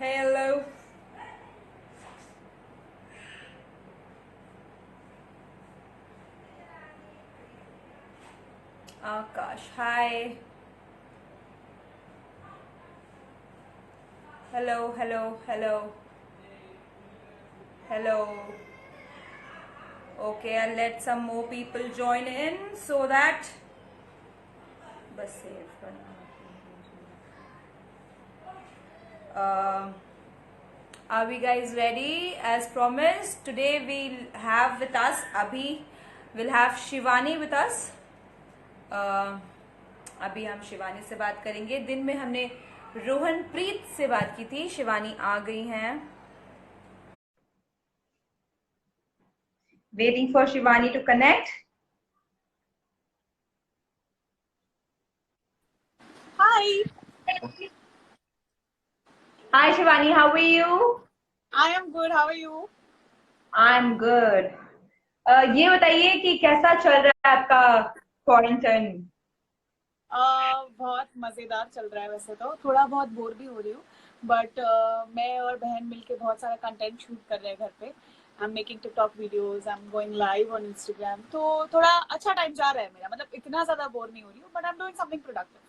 Hello. Akash, hi. Hello, hello, hello. Hello. Okay, I'll let some more people join in so that. बस safe are we guys ready? As promised, today we'll have with us Abhi. We'll have Shivani with us. अभी हम शिवानी से बात करेंगे. दिन में हमने रोहन प्रीत से बात की थी. शिवानी आ गई हैं. Waiting for Shivani to connect. Hi. Hi Shivani, how are you? I am good. How are you? I'm good. ये बताइए कि कैसा चल रहा है आपका क्वारंटाइन? बहुत मजेदार चल रहा है. वैसे तो थोड़ा बहुत बोर भी हो रही हूँ, बट मैं और बहन मिलके बहुत सारा कंटेंट शूट कर रहे हैं घर पे. आई am making TikTok videos, I am going live on Instagram. तो थोड़ा अच्छा टाइम जा रहा है मेरा. मतलब इतना ज्यादा बोर नहीं हो रही हूँ, but I am doing something productive.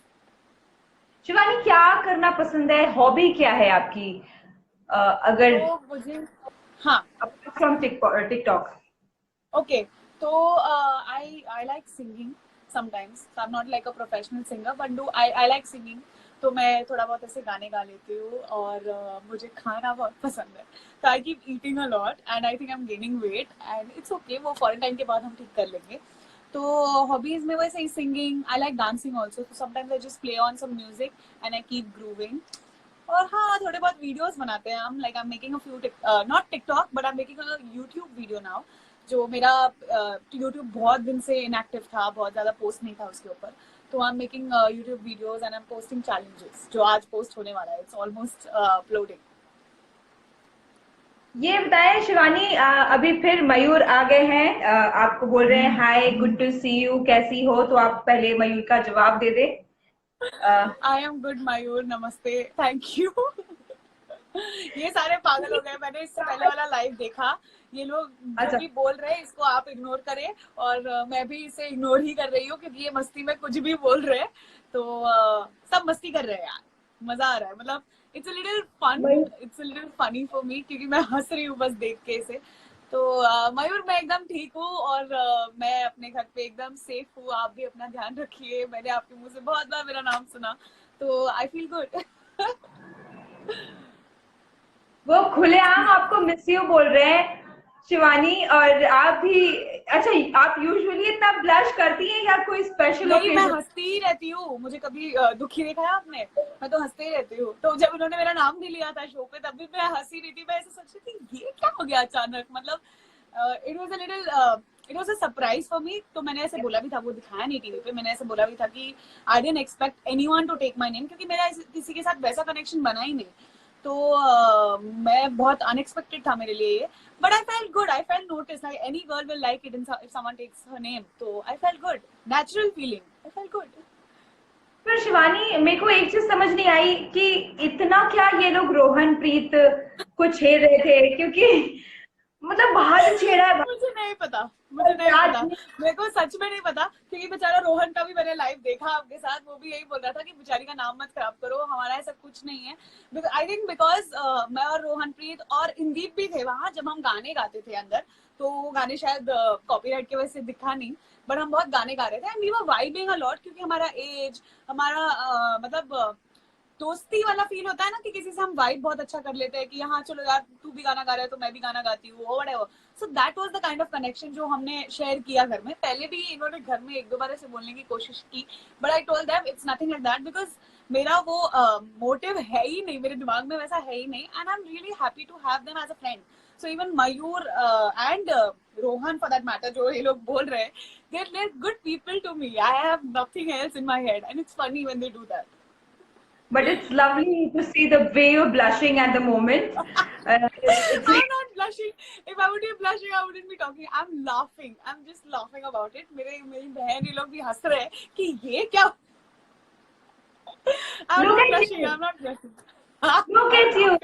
Shivani, क्या करना पसंद है? हॉबी क्या है आपकी? अगर तो मुझे, हाँ, from TikTok. okay. So I like singing sometimes. So I'm not like a professional singer, but I like singing. तो मैं थोड़ा बहुत ऐसे गाने गा लेती हूँ. और मुझे खाना बहुत पसंद है. So I keep eating a lot and I think I'm gaining weight and it's okay. वो क्वारंटाइन के बाद हम ठीक कर लेंगे. तो हॉबीज में वैसे ही singing. I like dancing also. तो sometimes I just play on some music and I keep grooving. और हाँ, थोड़े बहुत वीडियोस बनाते हैं हम. Like I am making a few, not TikTok, but I am making a YouTube video now. जो मेरा यूट्यूब बहुत दिन से इनएक्टिव था, बहुत ज्यादा पोस्ट नहीं था उसके ऊपर. तो I am making YouTube videos and I am posting challenges, जो आज पोस्ट होने वाला है. It's almost uploading. ये बताएं शिवानी, अभी फिर मयूर आ गए हैं. आपको बोल रहे हैं हाय, गुड टू सी यू, कैसी हो? तो आप पहले मयूर का जवाब दे दे. आई एम गुड मयूर, नमस्ते, थैंक यू. ये सारे पागल हो गए. मैंने इससे पहले वाला लाइव देखा. ये लोग जो अच्छा. भी बोल रहे हैं इसको आप इग्नोर करें. और मैं भी इसे इग्नोर ही कर रही हूँ, क्योंकि ये मस्ती में कुछ भी बोल रहे हैं. तो सब मस्ती कर रहे हैं यार. मजा आ रहा है. मतलब it's a little fun, it's a little funny for me, क्योंकि मैं हंस रही हूँ बस देख के इसे. तो मयूर, मैं एकदम ठीक हूँ और मैं अपने घर पे एकदम सेफ हूँ. आप भी अपना ध्यान रखिए. मैंने आपके मुंह से बहुत बार मेरा नाम सुना, तो आई फील गुड. वो खुलेआम आपको मिस यू बोल रहे हैं शिवानी. और आप भी, अच्छा, आप यूजुअली इतना ब्लश करती हैं या कोई स्पेशल नहीं, मैं ओकेजन? हंसती ही रहती हूँ. मुझे कभी दुखी देखा है आपने? मैं तो हंसते ही रहती हूँ. तो जब उन्होंने मेरा नाम भी लिया था शो पे, तब भी मैं हंसी रही थी. मैं ऐसे सोच रही थी ये क्या हो गया अचानक. मतलब it was a little, it was a surprise for me. तो मैंने ऐसे बोला भी था, वो दिखाया नहीं टीवी पे. मैंने ऐसे बोला भी था कि I didn't expect anyone to take my name, क्योंकि मेरा किसी के साथ वैसा कनेक्शन बना ही नहीं. तो मैं बहुत अनएक्सपेक्टेड था मेरे लिए ये. But I felt good. I felt noticed. Like any girl will like it if someone takes her name. So I felt good. Natural feeling. I felt good. पर शिवानी, मेरे को एक चीज समझ नहीं आई कि इतना क्या ये लोग रोहन प्रीत को छेड़ रहे थे, क्योंकि मतलब बाहर से छेड़ा है. मुझे नहीं पता. मुझे नहीं याद पता. नहीं. मेरे को सच में नहीं पता, क्योंकि बेचारा रोहन का भी मैंने लाइव देखा आपके साथ. वो भी यही बोल रहा था कि बेचारी का नाम मत खराब करो, हमारा ऐसा कुछ नहीं है. आई थिंक बिकॉज मैं और रोहन प्रीत और इंदीप भी थे वहां जब हम गाने गाते थे अंदर. तो वो गाने शायद कॉपीराइट की वजह से दिखा नहीं, बट हम बहुत गाने गा रहे थे and we were vibing a lot. क्योंकि हमारा एज, हमारा मतलब दोस्ती वाला फील होता है ना, कि किसी से हम वाइब बहुत अच्छा कर लेते हैं, कि हाँ चलो यार, तू भी गाना गा रहा है तो मैं भी गाना गाती हूँ, whatever. So that was the kind of connection जो हमने शेयर किया घर में. पहले भी इन्होंने घर में एक दो बार ऐसे बोलने की कोशिश की, but I told them it's nothing like that, because मेरा वो मोटिव है ही नहीं, मेरे दिमाग में वैसा है ही नहीं. And I am really happy to have them as a friend. So even Mayur and Rohan for that matter, जो ये लोग बोल रहे हैं, they're good people to me. I have nothing else in my head and it's funny when they do that. But it's lovely to see the way you're blushing at the moment. It's I'm not blushing. If I would be blushing, I wouldn't be talking. I'm laughing. I'm just laughing about it. मेरी बहन ये लोग भी हंस रहे हैं कि ये क्या. I'm look not at blushing. you. I'm not blushing. Look at you.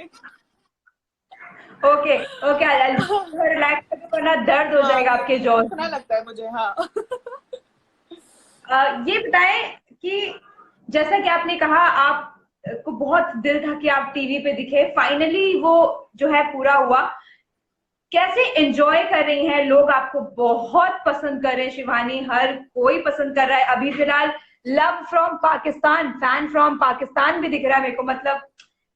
Okay okay, relax करके, वरना दर्द हो हाँ, जाएगा आपके जॉ। इतना लगता है मुझे, हाँ। ये बताएं कि जैसा कि आपने कहा, आप को बहुत दिल था कि आप टीवी पे दिखे, फाइनली वो जो है पूरा हुआ। कैसे एंजॉय कर रही हैं लोग? आपको बहुत पसंद कर रहे हैं शिवानी, हर कोई पसंद कर रहा है। अभी फिलहाल love from Pakistan, fan from Pakistan भी दिख रहा है मेरे को। मतलब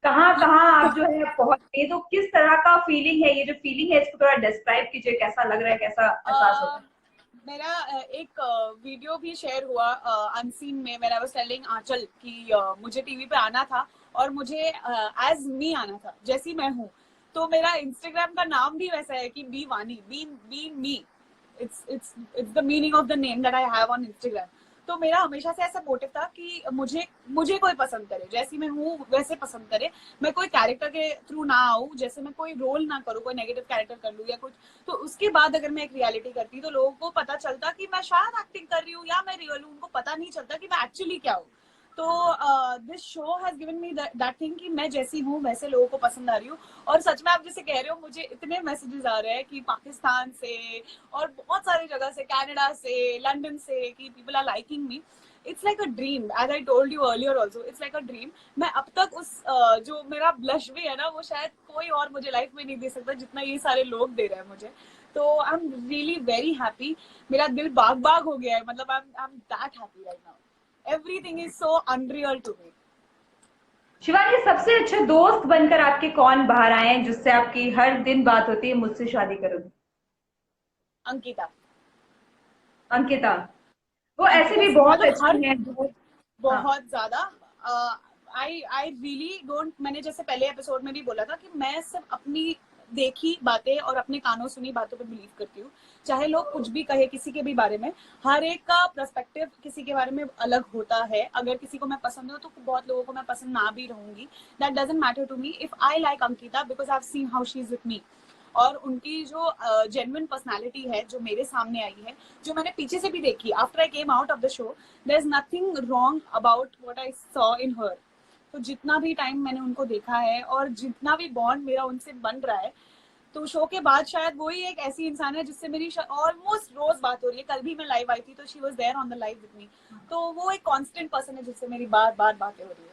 कहाँ कहाँ आप जो है पहुंच गई। तो किस तरह का फीलिंग है, ये जो फीलिंग है इसको थोड़ा डिस्क्राइब कीजिए, कैसा लग रहा है, कैसा एहसास होता है? मेरा एक वीडियो भी शेयर हुआ अनसीन में, मैंने वाज टेलिंग आंचल कि मुझे टीवी पे आना था और मुझे एज मी आना था, जैसी मैं हूँ। तो मेरा इंस्टाग्राम का नाम भी वैसा है कि be Vani, be me. It's the meaning of the name that I have on Instagram. तो मेरा हमेशा से ऐसा मोटिव था कि मुझे मुझे कोई पसंद करे, जैसी मैं हूँ वैसे पसंद करे। मैं कोई कैरेक्टर के थ्रू ना आऊँ, जैसे मैं कोई रोल ना करूँ, कोई नेगेटिव कैरेक्टर कर लूँ या कुछ। तो उसके बाद अगर मैं एक रियलिटी करती तो लोगों को पता चलता कि मैं शायद एक्टिंग कर रही हूँ या मैं रियल हूँ, उनको पता नहीं चलता कि मैं एक्चुअली क्या हूँ। तो this show has given me that thing कि मैं जैसी हूँ वैसे लोगों को पसंद आ रही हूँ। और सच में आप जैसे कह रहे हो, मुझे इतने मैसेजेस आ रहे हैं कि पाकिस्तान से और बहुत सारी जगह से, कनाडा से, लंदन से, कि people are liking me. It's like a dream, as I told you earlier also, it's like a dream. मैं अब तक उस जो मेरा ब्लश भी है ना, वो शायद कोई और मुझे लाइफ में नहीं दे सकता जितना ये सारे लोग दे रहे हैं मुझे। तो I am really very happy. मेरा दिल बाग बाग हो गया है, मतलब I am that happy right now. Everything is so unreal to me. Shivani, सबसे अच्छे दोस्त बनकर आपके कौन बाहर आए हैं जिससे आपकी हर दिन बात होती है, मुझसे शादी करोगी? अंकिता। अंकिता, वो ऐसे अंकिता भी बहुत मतलब हर अच्छी हैं हाँ। बहुत ज्यादा। आई आई रियली डोंट, मैंने जैसे पहले एपिसोड में भी बोला था कि मैं सिर्फ अपनी देखी बातें और अपने कानों सुनी बातों पे बिलीव करती हूँ। चाहे लोग कुछ भी कहे किसी के भी बारे में, हर एक का पर्सपेक्टिव किसी के बारे में अलग होता है। अगर किसी को मैं पसंद हूँ तो बहुत लोगों को मैं पसंद ना भी रहूंगी। That doesn't matter to me if I like Ankita because I have seen how she is with me. और उनकी जो जेन्युइन पर्सनालिटी है जो मेरे सामने आई है, जो मैंने पीछे से भी देखी after I came out of the show, there is nothing wrong about what I saw in her. तो जितना भी टाइम मैंने उनको देखा है और जितना भी बॉन्ड मेरा उनसे बन रहा है, तो शो के बाद शायद वही एक ऐसी इंसान है जिससे मेरी ऑलमोस्ट रोज बात हो रही है। कल भी मैं लाइव आई थी तो she was there on the live with me. तो वो एक कांस्टेंट पर्सन है जिससे मेरी बार बार बातें हो रही है।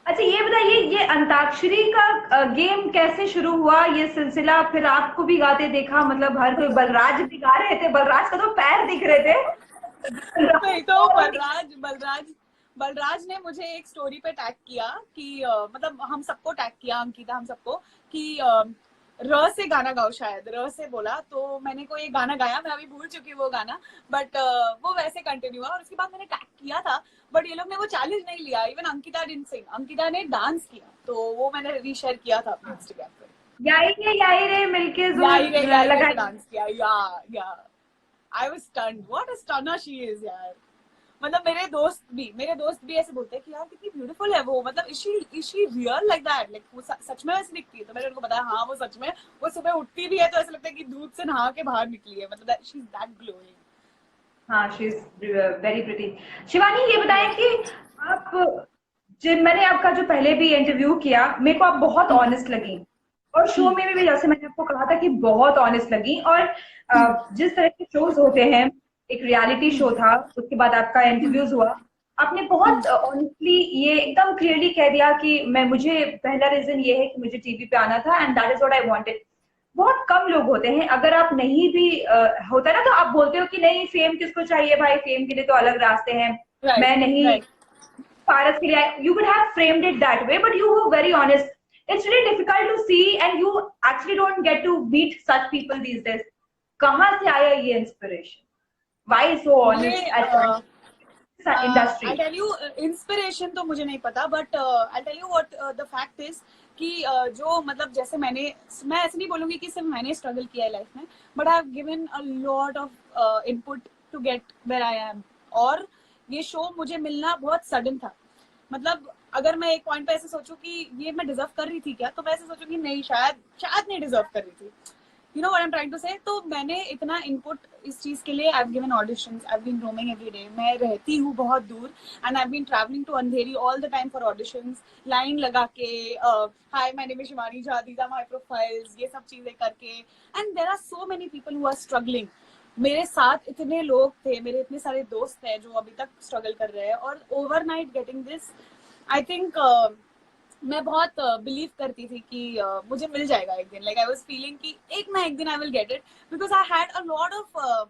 अच्छा, ये बताइए, ये अंताक्षरी का गेम कैसे शुरू हुआ, ये सिलसिला? फिर आपको भी गाते देखा, मतलब हर कोई, बलराज भी गा रहे थे, बलराज का तो पैर दिख रहे थे। नहीं तो बलराज बलराज ने मुझे एक स्टोरी पे टैग किया कि मतलब हम सबको टैग किया, अंकिता हम सबको, कि र से गाना गाओ, शायद र से बोला। तो मैंने कोई एक गाना गाया, मैं अभी भूल चुकी हूँ वो गाना, बट वो वैसे कंटिन्यू हुआ। और उसके बाद मैंने टैग किया था, बट ये लोग ने वो चैलेंज नहीं लिया। इवन अंकिता डिडंट सिंग, अंकिता ने डांस किया, तो वो मैंने रीशेयर किया था अपने इंस्टाग्राम पे। याई रे मिलके याई रे लगा। पे डांस किया, या I was stunned, what a stunner she is यार। मतलब मेरे दोस्त भी ऐसे बोलते हैं कि यार कितनी ब्यूटीफुल है वो, मतलब is she real like that, like वो सच में वैसे दिखती है? तो मैंने उनको बताया हाँ वो सच में, वो सुबह उठती भी है तो ऐसा लगता है कि दूध से नहा के बाहर निकली है, मतलब शी इज दैट ग्लोइंग। हाँ, she is very pretty. Shivani, ये बताएं कि आप, जिन मैंने आपका जो पहले भी इंटरव्यू किया, मेरे को आप बहुत ऑनेस्ट लगी, और शो में भी जैसे मैंने आपको कहा था कि बहुत ऑनेस्ट लगी। और जिस तरह के शोज होते हैं, एक रियलिटी शो था, उसके बाद आपका इंटरव्यूज हुआ, आपने बहुत ऑनेस्टली ये एकदम क्लियरली कह दिया कि मैं, मुझे पहला रीजन ये है कि मुझे टीवी पे आना था, and that is what I wanted. बहुत कम लोग होते हैं, अगर आप नहीं भी होता है ना, तो आप बोलते हो कि नहीं, फेम किसको चाहिए भाई, फेम के लिए तो अलग रास्ते हैं, राइट मैं नहीं राइट। पारस के लिए। You would have framed it that way, but you were very honest. It's really difficult to see, and you actually don't get to meet such people these days. कहाँ से आया ये इंस्पिरेशन? व्हाई सो ये honest at I industry? Tell you, inspiration तो मुझे नहीं पता, but I tell you what the fact is कि जो मतलब जैसे मैं ऐसे नहीं बोलूंगी कि सिर्फ मैंने स्ट्रगल किया है लाइफ में, but I have given a lot of input to get where I am. और ये शो मुझे मिलना बहुत सडन था। मतलब अगर मैं एक पॉइंट पे ऐसे सोचूं कि ये मैं डिजर्व कर रही थी क्या, तो मैं ऐसे सोचूंगी नहीं, शायद नहीं डिजर्व कर रही थी। You know what I'm trying to say? तो मैंने इतना इनपुट इस चीज के लिए I've given auditions, I've been roaming every day. मैं रहती हूँ बहुत दूर and I've been traveling to Andheri all the time for auditions. Line लगा के hi my name is Shivani Jha, these are my profiles, ये सब चीजें करके, and there are so many people who are struggling. मेरे साथ इतने लोग थे, मेरे इतने सारे दोस्त हैं जो अभी तक स्ट्रगल कर रहे हैं, और overnight getting this, I think मैं बहुत बिलीव करती थी कि मुझे मिल जाएगा एक दिन. लाइक आई वाज फीलिंग कि एक ना एक दिन I will get it, because I had a lot of,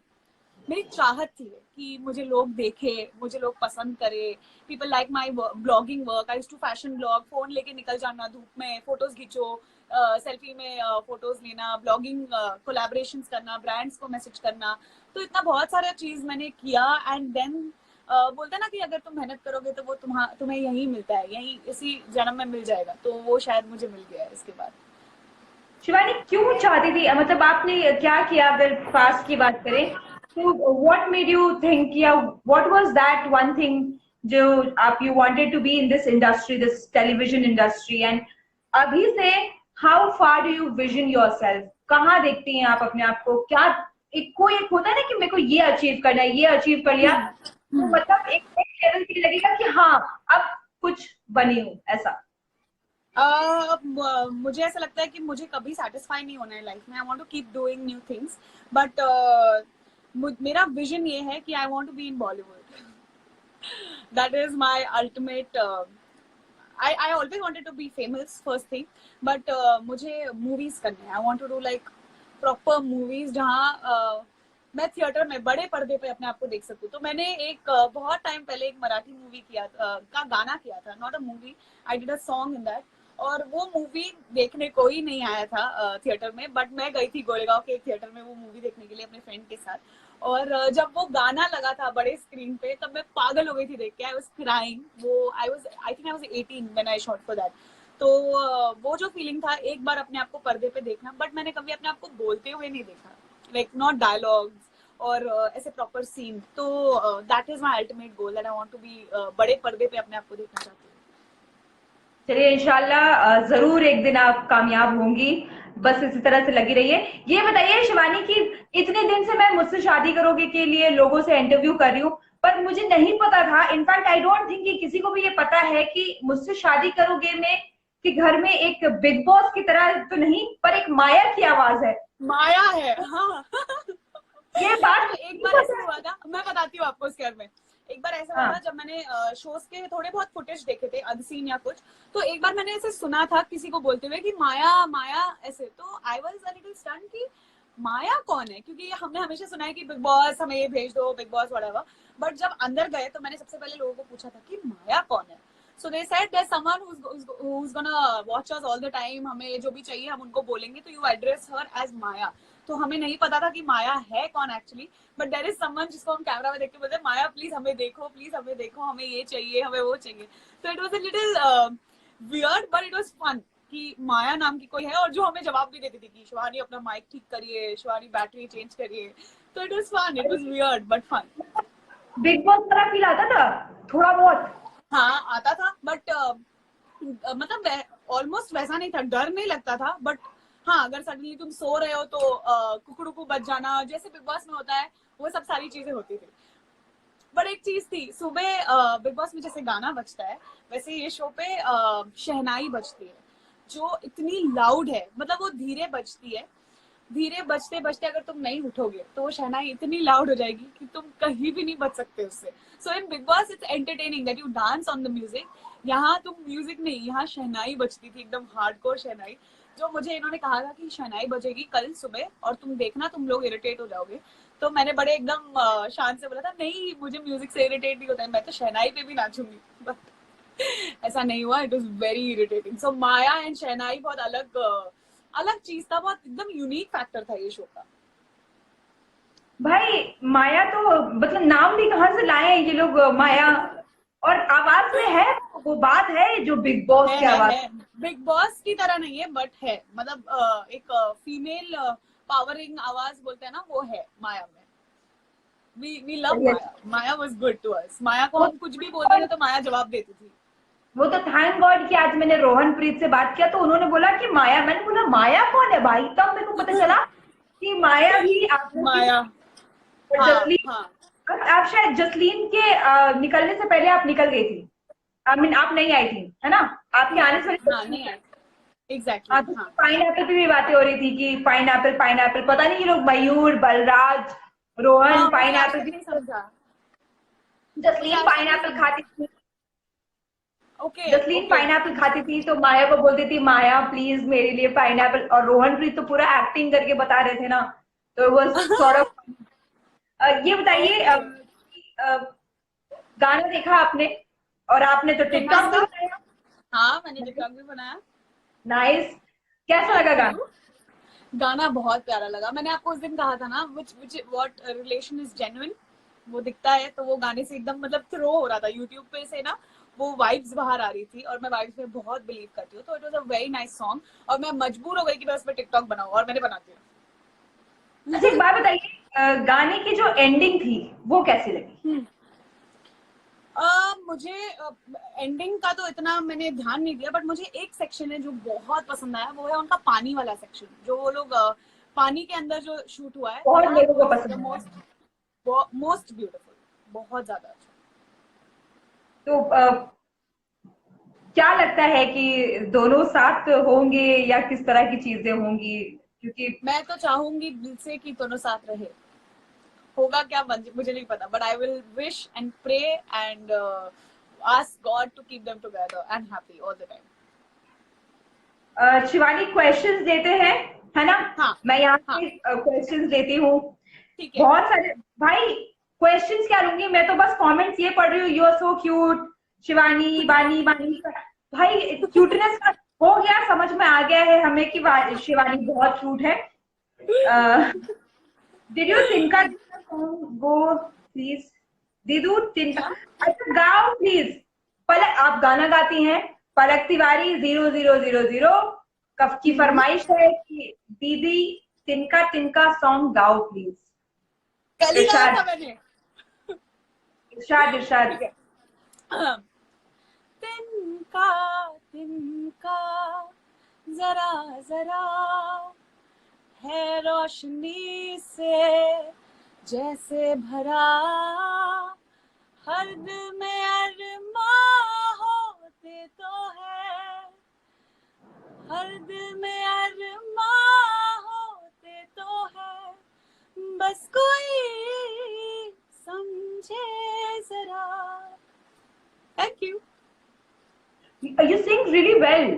मेरी चाहत थी कि मुझे लोग देखे, मुझे लोग पसंद करे. People like my blogging work. I used to fashion blog, phone लेके निकल जाना धूप में, फोटोज खींचो, सेल्फी में फोटोज लेना, ब्लॉगिंग कोलैबोरेशंस करना, ब्रांड्स को मैसेज करना. तो इतना बहुत सारा चीज मैंने किया, एंड देन बोलते हैं ना कि अगर तुम मेहनत करोगे तो वो तुम्हें यही मिलता है, यही इसी जन्म में मिल जाएगा. तो वो शायद मुझे मिल गया है इसके बाद. शिवानी क्यों चाहती थी, मतलब आपने क्या किया अगर पास्ट की बात करें तो, व्हाट मेड यू थिंक, या what was that one thing जो आप you wanted to be in this industry, this television industry, and अभी से how far do you vision yourself, कहाँ देखती हैं आप अपने आप को? क्या एक कोई एक होता है ना कि मेरे को ये अचीव करना है, ये अचीव कर लिया तो मतलब एक लेवल पे लगेगा कि हाँ अब कुछ बनी हूँ, ऐसा? मुझे ऐसा लगता है कि मुझे कभी सेटिस्फाई नहीं होना है लाइफ में. I want to keep doing new things, but मेरा विजन ये है कि I want to be in Bollywood. That is my ultimate. I always wanted to be famous, first thing, but मुझे मूवीज करने हैं. I want to do like proper movies जहाँ मैं theatre में बड़े पर्दे पे अपने आप को देख सकूं. तो मैंने एक बहुत टाइम पहले एक मराठी मूवी का गाना किया था, not a movie, I did a song in that. और वो मूवी देखने कोई नहीं आया था थिएटर में, बट मैं गई थी गोरेगांव के एक थिएटर में वो मूवी देखने के लिए अपने फ्रेंड के साथ. और जब वो गाना लगा था बड़े स्क्रीन पे, तब मैं पागल हो गई थी देख के. I was crying. वो I think I was 18 when I shot for that. तो वो जो फीलिंग था एक बार अपने आप को पर्दे पे देखना, बट मैंने कभी अपने आप को बोलते हुए नहीं देखा, लाइक नॉट डायलॉग्स और ऐसे प्रॉपर सीन. तो that is my ultimate goal, that I want to be बड़े पर्दे पे अपने आप को देखना चाहती हूँ. चलिए इंशाल्लाह जरूर एक दिन आप कामयाब होंगी, बस इसी तरह से लगी रहिए. ये बताइए शिवानी कि इतने दिन से मैं मुझसे शादी करोगे के लिए लोगों से इंटरव्यू कर रही हूँ, पर मुझे नहीं पता था, इनफैक्ट आई डोंट थिंक कि किसी को भी ये पता है कि मुझसे शादी करोगे में कि घर में एक बिग बॉस की तरह तो नहीं, पर एक माया की आवाज है. माया है, हाँ. ये बात एक बार ऐसा हुआ था, मैं बताती हूँ आपको इसके बारे में. एक बार ऐसा हुआ था जब मैंने शोज के थोड़े बहुत फुटेज देखे थे, अनसीन या कुछ, तो एक बार मैंने ऐसे सुना था किसी को बोलते हुए कि माया माया ऐसे. तो I was a little stun कि माया कौन है, क्योंकि हमने हमेशा सुना है कि बिग बॉस हमें ये भेज दो, बिग बॉस व्हाटएवर. बट जब अंदर गए तो मैंने सबसे पहले लोगों को पूछा था कि माया कौन है. So they said there's someone who's gonna watch us all the time. हमें जो भी चाहिए हम उनको बोलेंगे, तो you address her as माया. तो हमें नहीं पता था कि माया है कौन actually, but there is someone जिसको हम कैमरा में देख के बोलते हैं माया प्लीज हमें देखो, प्लीज हमें देखो, हमें ये चाहिए, हमें वो चाहिए. तो it was a little weird, but it was fun कि माया नाम की कोई है, और जो हमें जवाब भी देती थी कि शिवानी अपना माइक ठीक करिए, शिवानी बैटरी चेंज करिए. तो it was fun, it was weird but fun. Bigg Boss तरह फील आता था थोड़ा बहुत? हाँ आता था, बट मतलब ऑलमोस्ट वैसा नहीं था, डर नहीं लगता था. बट हाँ, अगर सडनली तुम सो रहे हो तो कुकड़ू बच जाना, जैसे बिग बॉस में होता है, वो सब सारी चीजें होती थी. बट एक चीज थी, सुबह बिग बॉस में जैसे गाना बजता है, वैसे ये शो पे शहनाई बजती है, जो इतनी लाउड है. मतलब वो धीरे बजती है, धीरे बजते बजते अगर तुम नहीं उठोगे तो वो शहनाई इतनी लाउड हो जाएगी कि तुम कहीं भी नहीं बच सकते उससे. So in Bigg Boss it's entertaining that you dance on the music. यहाँ तुम म्यूजिक नहीं, यहाँ शहनाई बजती थी, एकदम हार्डकोर शहनाई. जो मुझे इन्होंने कहा था कि शहनाई बजेगी कल सुबह और तुम देखना तुम लोग इरिटेट हो जाओगे. तो मैंने बड़े एकदम शांत से बोला था, नहीं मुझे म्यूजिक से इरिटेट नहीं होता है, मैं तो शहनाई पे भी नाचूंगी. बट ऐसा नहीं हुआ, it was very irritating. So Maya and Shehnai बहुत अलग चीज था, बहुत एकदम यूनिक फैक्टर था ये शो का. भाई माया तो मतलब नाम भी कहाँ से लाए हैं ये लोग, माया, और आवाज में है वो बात है जो बिग बॉस की आवाज है. बिग बॉस की तरह नहीं है, बट है, मतलब एक फीमेल पावरिंग आवाज बोलते हैं ना, वो है माया में. We love Maya. Maya was good to us. Maya को हम कुछ भी बोलते थे तो माया जवाब देती थी. वो तो थैंक गॉड कि आज मैंने रोहन प्रीत से बात किया तो उन्होंने बोला कि माया, मैंने बोला माया कौन है भाई, तब मेरे को पता चला कि माया भी आप माया, और हाँ जसलीन, हाँ आप शायद जसलीन के निकलने से पहले आप निकल गई थी। आई मीन आप नहीं आई थी, है ना? आपके आने से हाँ, पहले। नहीं है एग्जैक्टली, हाँ, तो हाँ पाइन एप्पल पे भी बातें हो रही थी कि पाइन एप्पल, पाइन एप्पल, पता नहीं ये लोग मयूर, बलराज, रोहन हाँ, पाइन मुझे आज एप्पल तक भी, नहीं समझा, मुझे जसलीन आज तक पाइन नहीं एप्पल समझा। खाती थी। Okay Jasleen okay. पाइनएप्पल खाती थी तो माया को बोलती थी, माया प्लीज मेरे लिए पाइनएप्पल, और रोहन प्रीत तो पूरा एक्टिंग करके बता रहे थे ना, तो वो सॉर्ट ऑफ। ये बताइए ओके, गाना देखा आपने, और आपने तो किस टिकटॉक भी का? बनाया। हाँ, मैंने टिकटॉक भी बनाया। नाइस। कैसा लगा थैंक गाना? यू। गाना बहुत प्यारा लगा। मैंने आपको उस दिन कहा था ना, which what relation is genuine, वो दिखता है तो वो गाने से एकदम मतलब थ्रो हो रहा था यूट्यूब पे से ना, वो वाइब्स बाहर आ रही थी, और मैं वाइब्स में बहुत बिलीव करती हूँ, तो it was a very nice song, और मैं मजबूर हो गई कि मैं उस पर टिकटॉक बनाऊं, और मैंने बना दिया। अच्छा एक बात बताइए, गाने की जो एंडिंग थी वो कैसी लगी? मुझे एंडिंग का तो इतना मैंने ध्यान नहीं दिया, बट मुझे एक सेक्शन है जो बहुत पसंद आया, वो है उनका पानी वाला सेक्शन, जो वो लोग पानी के अंदर जो शूट हुआ है, बहुत दैट लोगों को वाज द पसंद आया। मोस्ट ब्यूटीफुल, बहुत ज्यादा अच्छा। तो क्या लगता है कि दोनों साथ होंगे या किस तरह की चीजें होंगी? क्योंकि मैं तो चाहूंगी दिल से कि दोनों साथ रहे, होगा क्या मुझे नहीं पता, but I will wish and pray and ask God to keep them together and happy all the time. Shivani questions देते हैं, है ना? हाँ मैं यहाँ हाँ, से क्वेश्चंस देती हूँ। ठीक है। बहुत सारे भाई, क्वेश्चंस क्या लूंगी मैं, तो बस कमेंट्स ये पढ़ रही हूँ, you are so cute Shivani, Bani Bani. भाई क्यूटनेस का हो गया, समझ में आ गया है हमें कि शिवानी बहुत क्यूट है। डिड यू तिनका सॉन्ग गो प्लीज? दीदू तिनका, क्या? अच्छा गाओ प्लीज। पलक, आप गाना गाती हैं? पलक तिवारी 0000 कफ की फरमाइश है कि दीदी तिनका तिनका सॉन्ग गाओ प्लीज। कल ही गाया इरशाद, था मैंने। इरशाद, इरशाद। ठीक है। तिनका तिनका जरा जरा है रोशनी से जैसे भरा, हर दिल में अरमा होते तो है, हर दिल में अरमा होते तो है, बस कोई समझे जरा। Thank you. You sing really well.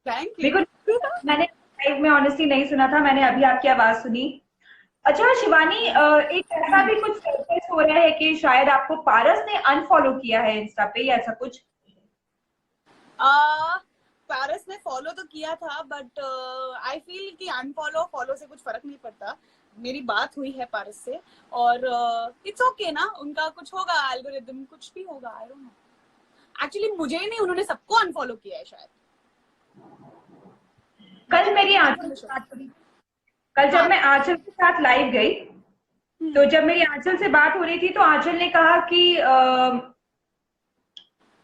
Thank मेरे यू। को, मैंने लाइव में ऑनेस्टली नहीं सुना था, मैंने अभी आपकी आवाज सुनी। अच्छा शिवानी, एक ऐसा भी कुछ सर्फेस हो रहा है कि शायद आपको पारस ने अनफॉलो किया है इंस्टा पे या ऐसा कुछ? पारस ने फॉलो तो किया था, बट आई फील कि अनफॉलो फॉलो से कुछ फर्क नहीं पड़ता। मेरी बात हुई है पारस से, और इट्स ओके ना, उनका कुछ होगा एल्गोरिदम, कुछ भी होगा, आई डोंट नो। एक्चुअली मुझे ही नहीं, उन्होंने सबको अनफॉलो किया है शायद। कल मुझे मेरी कंफर्म आंचल से इन्फॉर्मेशन। बात हुई, कल जब हाँ। मैं आंचल के साथ लाइव गई, तो जब मेरी आंचल से बात हो रही थी तो आंचल ने कहा कि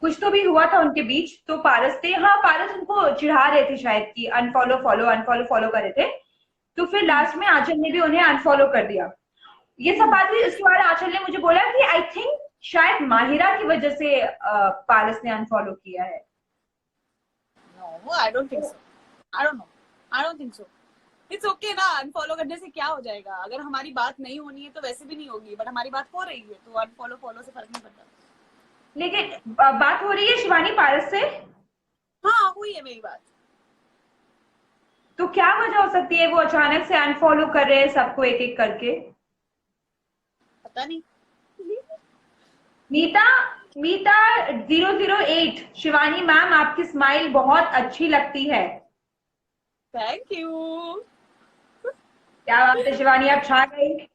कुछ तो भी हुआ था उनके बीच, तो पारस थे, हाँ पारस उनको चिढ़ा रहे थे शायद कि अनफॉलो फॉलो, अनफॉलो फॉलो कर रहे थे। तो फिर लास्ट में आंचल ने भी उन्हें अनफॉलो कर दिया। ये सब बात हुई, उसके बाद आंचल ने मुझे बोला कि आई थिंक शायद माहिरा की वजह से पारस ने अनफॉलो किया है। No, I don't think so. I don't know, I don't think so. It's okay ना, अनफॉलो करने से क्या हो जाएगा? अगर हमारी बात नहीं होनी है तो वैसे भी नहीं होगी, बट हमारी बात हो रही है तो अनफॉलो फॉलो से फर्क नहीं पड़ता। लेकिन बात हो रही है शिवानी पारस से? हाँ, हुई है मेरी बात। तो क्या वजह हो सकती है वो अचानक से अनफॉलो कर रहे हैं सबको एक एक करके? पता नहीं। मीता, मीता 008, शिवानी मैम आपकी स्माइल बहुत अच्छी लगती है। Thank you. क्या बात है शिवानी, आप छा गई।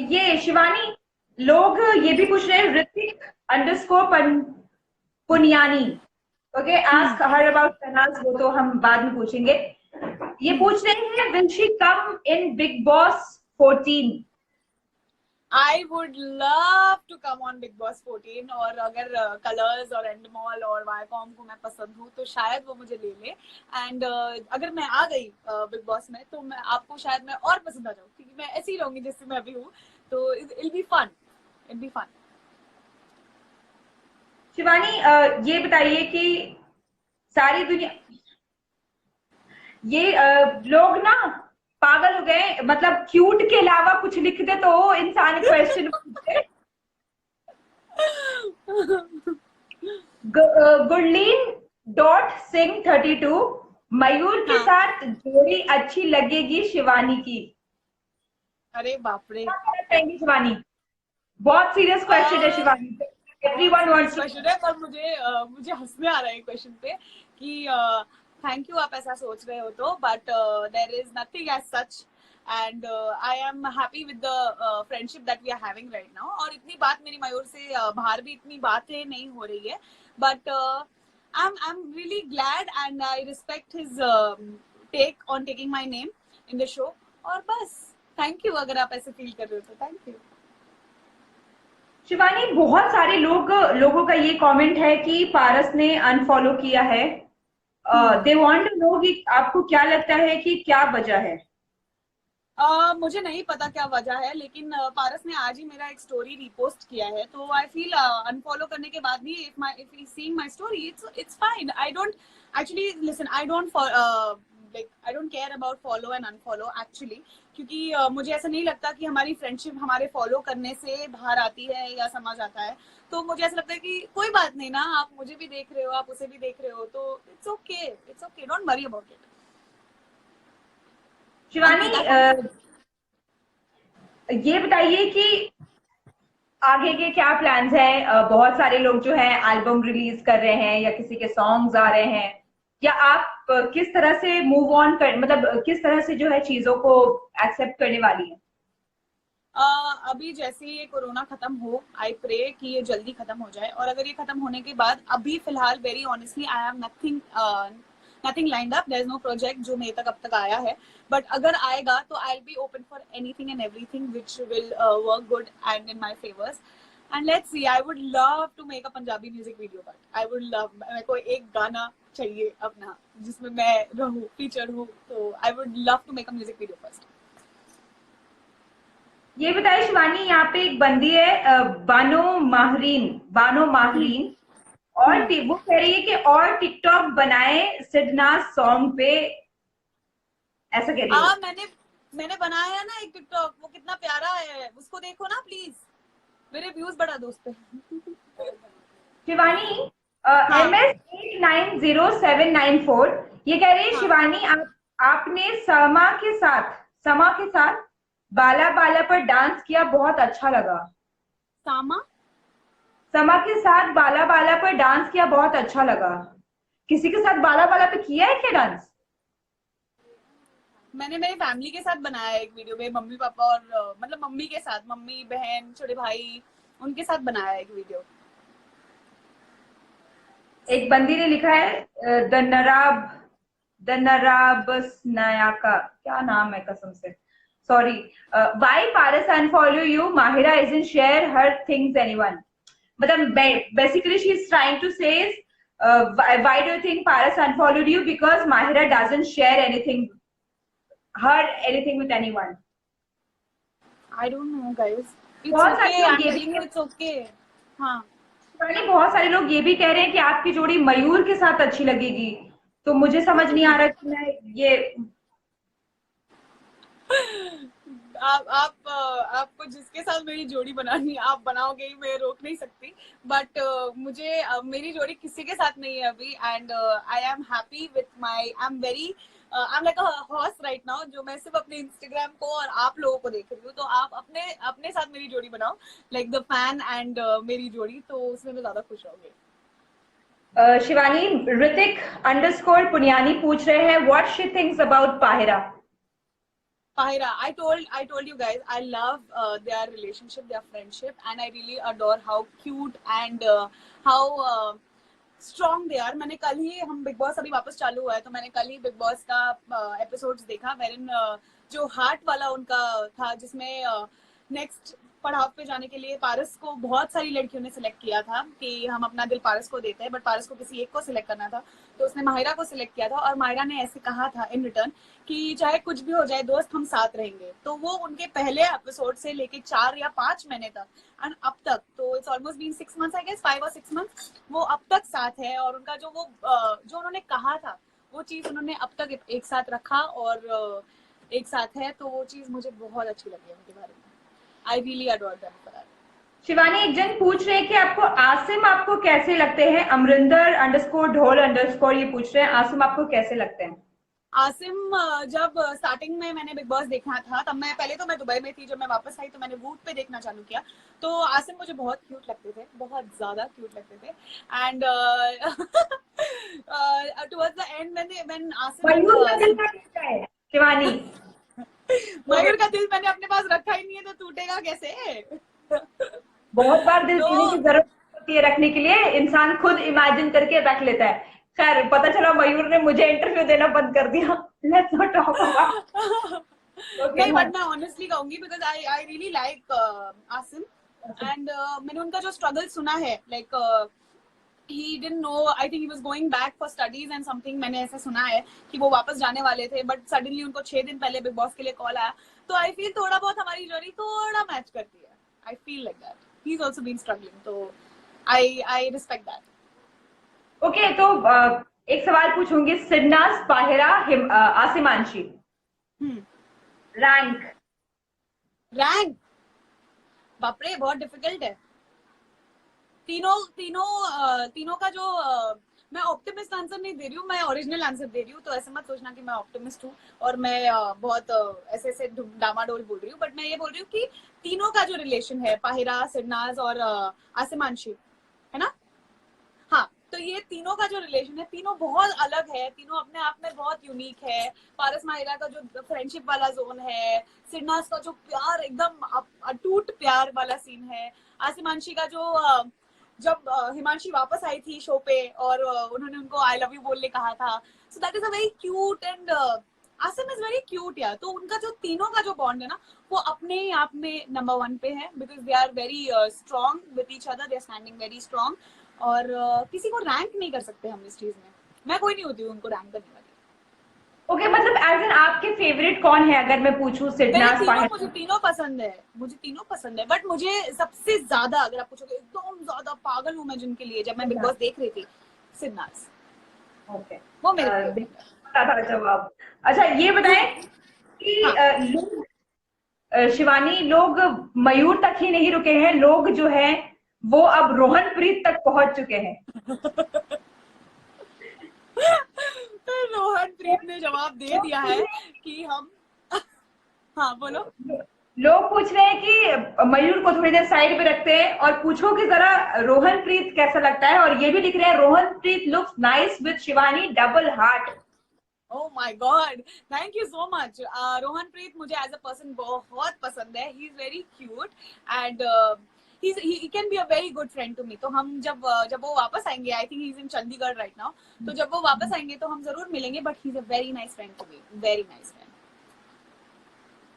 ये शिवानी, लोग ये भी पूछ रहे हैं, Hrithik underscore Puniyani, okay, ask her about Tanaz, वो तो हम बाद में पूछेंगे। ये पूछ रहे हैं will she come in Bigg boss 14? I would love to come on Big Boss 14 और अगर कलर्स और एंडमॉल और वायकॉम को मैं पसंद हूँ तो शायद वो मुझे ले ले एंड अगर मैं आ गई बिग बॉस में तो मैं आपको शायद मैं और पसंद आ जाऊँ क्योंकि मैं ऐसी ही रहूंगी जैसे मैं अभी हूँ तो it'll be fun. It'll be fun. Shivani ये बताइए कि सारी दुनिया ये लोग ना पागल हो गए, मतलब क्यूट के अलावा कुछ लिख दे तो इंसान क्वेश्चन पूछे। गुरलीन डॉट सिंह 32 मयूर के साथ जोड़ी अच्छी लगेगी शिवानी की। अरे बाप रे, क्या कहना चाहेंगी शिवानी? बहुत सीरियस क्वेश्चन है Shivani, everyone wants to. Question है पर मुझे हंसने आ रहा है क्वेश्चन पे कि थैंक यू आप ऐसा सोच रहे हो तो but there is nothing as such and I am happy with the friendship that we are having right now और इतनी बात मेरी मयूर से बाहर भी इतनी बातें नहीं हो रही है but I'm really glad and I respect his take on taking my name in the show और बस थैंक यू अगर आप ऐसे फील कर रहे हो तो थैंक यू। शिवानी बहुत सारे लोगों का ये कमेंट है कि पारस ने अनफॉलो किया है। दे वांट टू नो कि आपको क्या लगता है कि क्या वजह है? मुझे नहीं पता क्या वजह है लेकिन पारस ने आज ही मेरा एक स्टोरी रिपोस्ट किया है तो आई फील अनफॉलो करने के बाद भी if he seeing my story it's fine. I don't actually listen I don't care about follow and unfollow actually क्योंकि मुझे ऐसा नहीं लगता कि हमारी फ्रेंडशिप हमारे फॉलो करने से बाहर आती है या समझ आता है तो मुझे ऐसा लगता है कि कोई बात नहीं ना, आप मुझे भी देख रहे हो आप उसे भी देख रहे हो तो it's okay don't worry about it. Shivani ये बताइए कि आगे के क्या प्लान्स हैं? बहुत सारे लोग जो है एल्बम रिलीज कर रहे हैं या किसी के सॉन्ग्स आ रहे हैं, या आप किस तरह से मूव ऑन कर, मतलब किस तरह से जो है चीजों को एक्सेप्ट करने वाली है? अभी जैसे ये कोरोना खत्म हो आई प्रे कि ये जल्दी खत्म हो जाए और अगर ये खत्म होने के बाद अभी फिलहाल very honestly I have nothing lined up, there is no project जो मेरे तक अब तक आया है बट अगर आएगा तो I will be open for anything and everything which will work good and in my favours and let's see. I would love to make a Punjabi music video but I would love, मेरे को एक गाना चाहिए अपना जिसमें मैं रहूं feature हूं तो I would love to make a music video first. ये बताइए शिवानी, यहाँ पे एक बंदी है बानो माहरीन और वो कह रही है कि और टिकटॉक बनाए सिडनाज सॉन्ग पे, ऐसा कह रही है। मैंने बनाया है ना एक टिकटॉक, वो कितना प्यारा है, उसको देखो ना प्लीज, मेरे व्यूज बढ़ा दो उस पे। शिवानी MS890794 ये कह रही है शिवानी आपने समा के साथ बाला बाला पर डांस किया, बहुत अच्छा लगा। समा के साथ बाला बाला पर डांस किया, बहुत अच्छा लगा। किसी के साथ बाला बाला पे किया है क्या डांस? मैंने मेरी फैमिली के साथ बनाया एक वीडियो में, मम्मी पापा और मतलब मम्मी के साथ, मम्मी बहन छोटे भाई उनके साथ बनाया एक वीडियो। एक बंदी ने लिखा है द नराब स्नायाका, क्या नाम है कसम से, sorry. Why Paras unfollow you, Mahira isn't share her things anyone. मतलब basically she is trying to say why do you think Paras unfollowed you, because Mahira doesn't share anything with anyone. I don't know guys, बहुत सारे लोग ये भी कह रहे हैं कि आपकी जोड़ी मयूर के साथ अच्छी लगेगी, तो मुझे समझ नहीं आ रहा कि मैं ये आपको जिसके साथ मेरी जोड़ी बनानी आप बनाओगे ही, मैं रोक नहीं सकती बट मुझे मेरी जोड़ी किसी के साथ नहीं है अभी and I am happy with my, I am like a horse right now, जो मैं सिर्फ अपने इंस्टाग्राम को और आप लोगों को देख रही हूँ, तो आप अपने साथ मेरी जोड़ी बनाओ, लाइक द फैन एंड मेरी जोड़ी, तो उसमें मैं ज्यादा खुश रहूंगी। शिवानी ऋतिक _ पुनियानी पूछ रहे हैं what she thinks about Pahira. Pahira, I told you guys, I love their relationship, their friendship, and I really adore how cute and how strong they are. मैंने कल ही, हम बिग बॉस अभी वापस चालू हुआ है तो मैंने कल ही बिग बॉस का एपिसोड्स देखा, वेरिन जो हार्ट वाला उनका था जिसमें नेक्स्ट पड़ाव पे जाने के लिए पारस को बहुत सारी लड़कियों ने सिलेक्ट किया था कि हम अपना दिल पारस को देते हैं, बट पारस को किसी एक को सिलेक्ट करना था, तो उसने माहिरा को सिलेक्ट किया था। और माहिरा ने ऐसे कहा था इन रिटर्न कि चाहे कुछ भी हो जाए दोस्त, हम साथ रहेंगे। तो वो उनके पहले एपिसोड से लेके 4 या 5 महीने तक एंड अब तक, तो it's almost been 6 months I guess, 5 और 6 मंथ्स, वो अब तक साथ है। और उनका जो वो जो उन्होंने कहा था वो चीज उन्होंने अब तक एक साथ रखा और एक साथ है। तो वो चीज मुझे बहुत अच्छी लगी है उनके बारे में। I really adore them for that. Shivani, एक जन पूछ रहे हैं कि आपको कैसे लगते हैं? अमरिंदर अंडरस्कोर ढोल अंडरस्कोर ये पूछ रहे हैं, आसिम आपको कैसे लगते हैं? आसिम, जब स्टार्टिंग में मैंने बिग बॉस देखना था तब मैं दुबई में थी, जब मैं वापस आई तो मैंने वूट पे देखना चालू किया। तो आसिम मुझे बहुत क्यूट लगते थे, बहुत ज्यादा क्यूट लगते थे। एंड टुवर्ड्स द एंड मैंने आसिम मयूर का दिल का टूटा है शिवानी। मयूर का दिल मैंने अपने पास रखा ही नहीं है, तो टूटेगा कैसे? बहुत बार दिल तो देने की जरूरत होती है रखने के लिए, इंसान खुद इमेजिन करके रख लेता है। खैर, पता चला मयूर ने मुझे इंटरव्यू देना बंद कर दिया। Let's not talk about. नहीं, बट मैं ऑनेस्टली कहूंगी because I really like Asim. And मैंने उनका जो स्ट्रगल सुना है, like he didn't know, I think he was going back for studies and something, मैंने ऐसा सुना है कि वो वापस जाने वाले थे, बट सडनली उनको 6 दिन पहले बिग बॉस के लिए कॉल आया। तो आई फील थोड़ा बहुत हमारी जर्नी थोड़ा मैच करती है। I feel like that he is also been struggling, तो आई रिस्पेक्ट दैट। ओके, तो एक सवाल पूछूंगी। सिडनाज, बाहिरा, आसिमांशी, रैंक। रैंक, बाप रे बहुत डिफिकल्ट है। तीनों का जो मैं ऑप्टिमिस्ट आंसर नहीं दे रही हूँ, मैं ओरिजिनल आंसर दे रही हूँ, तो ऐसे मत सोचना कि मैं ऑप्टिमिस्ट हूँ और मैं बहुत ऐसे डामाडोल बोल रही हूँ। बट मैं ये बोल रही हूँ कि तीनों का जो रिलेशन है, पाहिरा, सिडनाज और आसिमांशी, है ना? हाँ, तो ये तीनों का जो रिलेशन है, तीनों बहुत अलग है, तीनों अपने आप में बहुत यूनिक है। पारस माहिरा का जो फ्रेंडशिप वाला जोन है, सिडनाज का जो प्यार एकदम अटूट प्यार वाला सीन है, आसिमांशी का जो जब हिमांशी वापस आई थी शो पे और उन्होंने उनको आई लव यू बोलने कहा था, so that is a very cute and Asim is very cute यार। तो उनका जो तीनों का जो बॉन्ड है ना, वो अपने ही आप में नंबर 1 पे है, because they are very strong with each other, they are standing very strong. और किसी को रैंक नहीं कर सकते हम इस चीज में। मैं कोई नहीं होती हूँ उनको रैंक करने वाली। ओके, मतलब एज एन आपके फेवरेट कौन है अगर मैं पूछूं? सिडनाज, मुझे तीनों पसंद है, बट मुझे सबसे ज्यादा, अगर आप पूछोगे एकदम ज्यादा पागल हूँ मैं जिनके लिए, जब मैं बिग बॉस देख रही थी, सिडनाज। ओके, वो मेरे था जवाब। अच्छा, ये बताएं कि हाँ। शिवानी, लोग मयूर तक ही नहीं रुके हैं, लोग जो है वो अब रोहनप्रीत तक पहुंच चुके हैं। रोहनप्रीत ने जवाब दे दिया है कि हम हाँ बोलो। लोग पूछ रहे हैं कि मयूर को थोड़ी देर साइड पे रखते हैं और पूछो कि जरा रोहनप्रीत कैसा लगता है, और ये भी लिख रहे हैं Rohanpreet looks nice with Shivani double heart. Oh my God, thank you so much. Rohanpreet मुझे एज अ पर्सन बहुत पसंद है। He is very cute and he can be a very good friend to me. तो हम जब वो वापस आएंगे, I think he is in Chandigarh right now, तो जब वो वापस आएंगे तो हम जरूर मिलेंगे, but he is a very nice friend to me, very nice friend.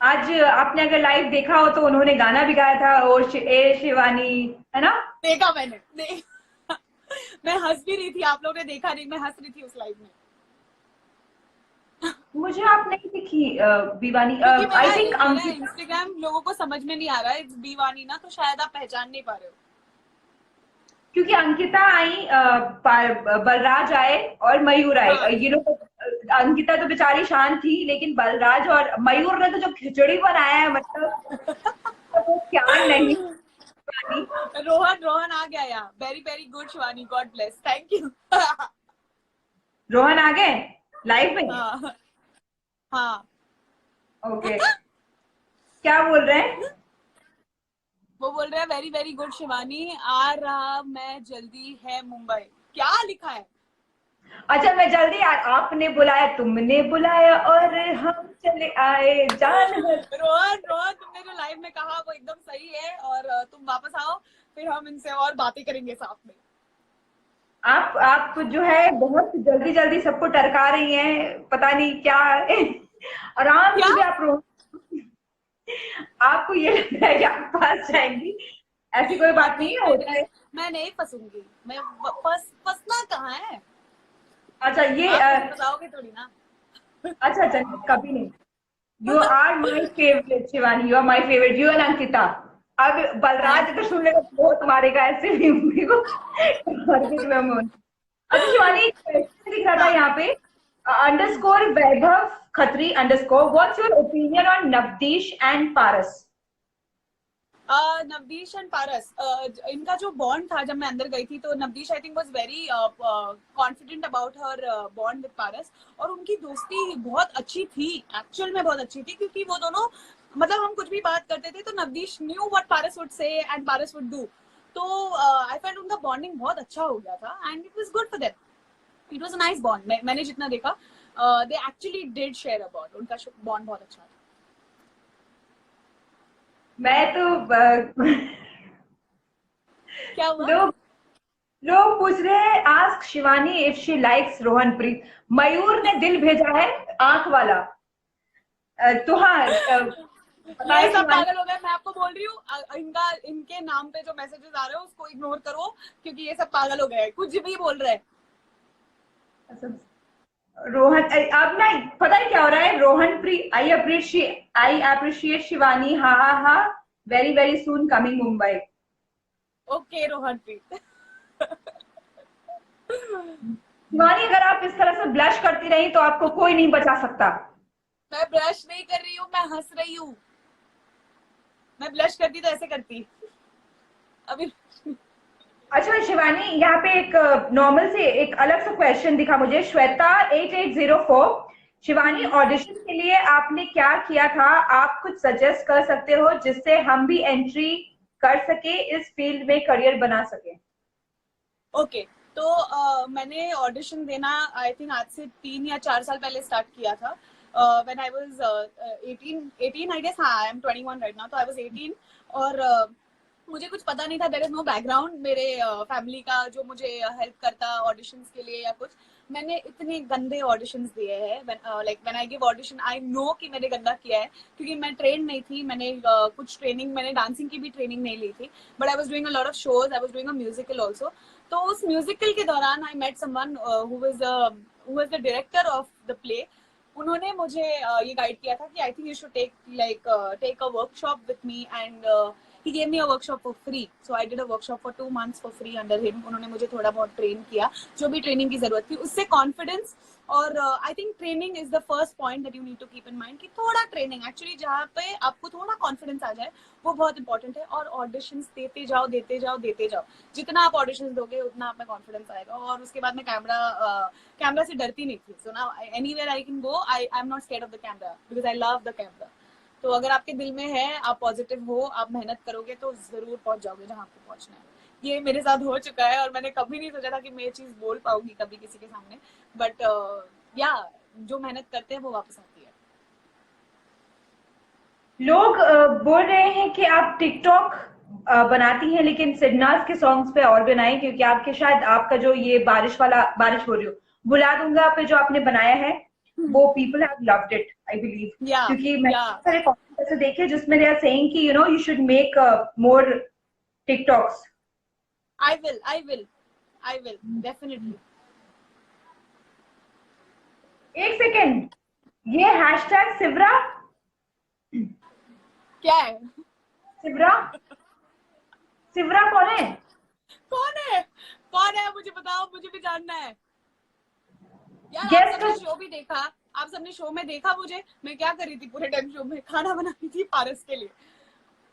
आज आपने अगर लाइव देखा हो तो उन्होंने गाना भी गाया था, और ए शिवानी, है ना? देखा मैंने मैं हंस भी रही थी, आप लोगों ने देखा नहीं, मैं हंस रही थी उस लाइव में। मुझे आप नहीं दिखी बीवानी। आई थिंक इंस्टाग्राम लोगों को समझ में नहीं आ रहा है बीवानी ना, तो शायद आप पहचान नहीं पा रहे हो। क्योंकि अंकिता आई, बलराज आए और मयूर आए। हाँ। ये लोग, अंकिता तो बेचारी शांत थी, लेकिन बलराज और मयूर ने तो जो खिचड़ी बनाया है, मतलब तो क्या नहीं। रोहन आ गया यार, very very good Shivani, god bless, thank you. Rohan आ गए लाइव में? हाँ। ओके, क्या बोल रहे हैं? वो बोल रहे हैं वेरी वेरी गुड शिवानी, आ रहा मैं जल्दी है मुंबई। क्या लिखा है? अच्छा, मैं जल्दी आपने बुलाया, तुमने बुलाया और हम चले आए जान। रोहन तुमने जो लाइव में कहा वो एकदम सही है, और तुम वापस आओ, फिर हम इनसे और बातें करेंगे साथ में। आप जो है बहुत जल्दी जल्दी सबको टरका रही हैं, पता नहीं क्या। आराम से भी आप आपको ये लग रहा है कि आप फंस जाएंगी? ऐसी कोई बात नहीं है, होता है। मैं नहीं फंसूंगी, मैं फंसना कहाँ है, अच्छा ये आप मुझे फंसाओगे थोड़ी ना। अच्छा अच्छा, कभी नहीं। You are my favourite Shivani, you are my favourite, you and Ankita. अब बलराज थैंक अगर यू। सुन लेगा तो बहुत मारेगा ऐसे भी मूवी को। और भी तुम्हें अच्छा शिवानी, एक क्वेश्चन दिख रहा था हाँ। यहाँ पे, underscore Vaibhav Khatri underscore, what's your opinion on Navdeesh and Paras? Navdeesh and Paras, इनका जो बॉन्ड था जब मैं अंदर गई थी, तो Navdeesh I think was very confident about her bond with Paras, और उनकी दोस्ती बहुत अच्छी थी, एक्चुअल में बहुत अच्छी थी, क्योंकि वो दोनों, मतलब हम कुछ भी बात करते थे तो Navdeesh knew what Paras would say and Paras would do. तो आई फेल्ट उनका बॉन्डिंग बहुत अच्छा हो गया था, and it was good for them, it was a nice bond. मैंने जितना देखा, they actually did share a bond, उनका बॉन्ड बहुत अच्छा था। मैं तो क्या हुआ? लोग लोग पूछ रहे हैं, ask Shivani if she likes Rohanpreet. Mayur ने दिल भेजा है, आंख वाला। तो हाँ, ये बताए सब शिवानी। पागल हो गए, मैं आपको बोल रही हूँ, इनका, इनके नाम पे जो मैसेजेस आ रहे हैं उसको इग्नोर करो, क्योंकि ये सब पागल हो गए, कुछ भी बोल रहे हैं। रोहन अब ना, पता है क्या हो रहा है, रोहनप्रीत, आई अप्रिशिएट शिवानी, हा हा हा, very very soon coming Mumbai. Okay Rohanpreet. Shivani अगर आप इस तरह से ब्लश करती रही तो आपको कोई नहीं बचा सकता। मैं ब्लश नहीं कर रही हूँ, मैं हंस रही हूँ, मैं ब्लश करती तो ऐसे करती अभी। अच्छा शिवानी, यहाँ पे एक नॉर्मल से एक अलग सा क्वेश्चन दिखा मुझे, श्वेता 8804। शिवानी, ऑडिशन के लिए आपने क्या किया था? आप कुछ सजेस्ट कर सकते हो जिससे हम भी एंट्री कर सके, इस फील्ड में करियर बना सके? ओके, तो मैंने ऑडिशन देना आई थिंक आज से 3 या 4 साल पहले स्टार्ट किया था, when I was 18 I guess, हाँ आई एम 21 राइट नाउ, तो आई वाज 18, और मुझे कुछ पता नहीं था, देयर इज नो बैकग्राउंड मेरे फैमिली का जो मुझे हेल्प करता ऑडिशंस के लिए या कुछ। मैंने इतने गंदे ऑडिशंस दिए हैं, like when I give audition I know कि मैंने गंदा किया है, क्योंकि मैं ट्रेन नहीं थी, मैंने कुछ ट्रेनिंग, मैंने डांसिंग की भी ट्रेनिंग नहीं ली थी, but I was doing a lot of shows, I was doing a musical also. तो उस म्यूजिकल के दौरान I met someone who was the director of the play. उन्होंने मुझे ये गाइड किया था कि I think you should take a workshop with me, and he gave me a workshop for free, so I did a workshop for 2 months for free under him। उन्होंने मुझे थोड़ा बहुत ट्रेन किया, जो भी ट्रेनिंग की जरूरत थी, उससे कॉन्फिडेंस, और I think training is the first point that you need to keep in mind, कि थोड़ा ट्रेनिंग एक्चुअली जहाँ पे आपको थोड़ा कॉन्फिडेंस आ जाए, वो बहुत इंपॉर्टेंट है। और ऑडिशंस देते जाओ देते जाओ देते जाओ, जितना आप ऑडिशंस दोगे उतना आप में कॉन्फिडेंस आएगा। और उसके बाद मैं कैमरा से डरती नहीं थी, so now anywhere I can go, I am not scared of the camera, because I love the camera. तो अगर आपके दिल में है, आप पॉजिटिव हो, आप मेहनत करोगे, तो जरूर पहुंच जाओगे जहां आपको पहुंचना है। ये मेरे साथ हो चुका है, और मैंने कभी नहीं सोचा था कि मैं ये चीज बोल पाऊंगी कभी किसी के सामने, बट या जो मेहनत करते हैं वो वापस आती है। लोग बोल रहे हैं कि आप टिकटॉक बनाती हैं, लेकिन सिडनाज के सॉन्ग्स पे और बनाएं, क्योंकि आपके शायद आपका जो ये बारिश वाला, बारिश हो रही हो, बुला दूंगा पे जो आपने बनाया है, वो people have loved it I believe. या क्योंकि मैंने या बहुत सारे कमेंट्स ऐसे देखे जिसमें दे आर सेइंग कि you should make more TikToks. I will definitely. एक सेकेंड, ये हैशटैग सिवरा, क्या है? सिवरा, सिवरा कौन है? कौन है? कौन है मुझे बताओ, मुझे भी जानना है यार। आप गेस्ट। सबने शो भी देखा, आप सबने शो में देखा मुझे, मैं क्या कर रही थी पूरे टाइम शो में, खाना बना रही थी पारस के लिए।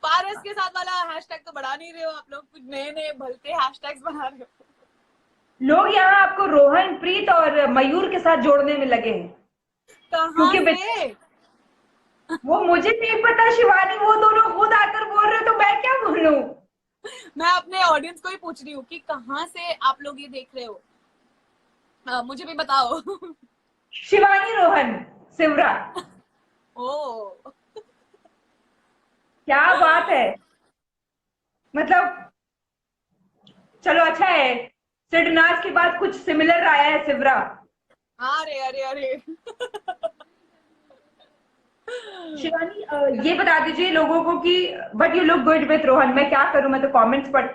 पारस के साथ वाला हैशटैग तो बढ़ा नहीं रहे हो आप लोग, कुछ नए नए भलते हैशटैग्स बना रहे हो। लोग यहाँ आपको रोहन प्रीत और मयूर के साथ जोड़ने में लगे हैं, कहाँ क्योंकि से? वो मुझे नहीं पता शिवानी, वो दोनों खुद आकर बोल रहे हो तो मैं क्या बोलूं? मैं अपने ऑडियंस को ही पूछ रही हूँ कि कहाँ से आप लोग ये देख रहे हो, मुझे भी बताओ। शिवानी रोहन सिवरा, ओ, क्या बात है। मतलब चलो अच्छा है, सिडनाज के बाद कुछ सिमिलर आया है सिवरा। अरे अरे अरे। शिवानी ये बता दीजिए लोगों को कि but you look good with Rohan, मैं क्या करूं, मैं तो कमेंट्स पढ़।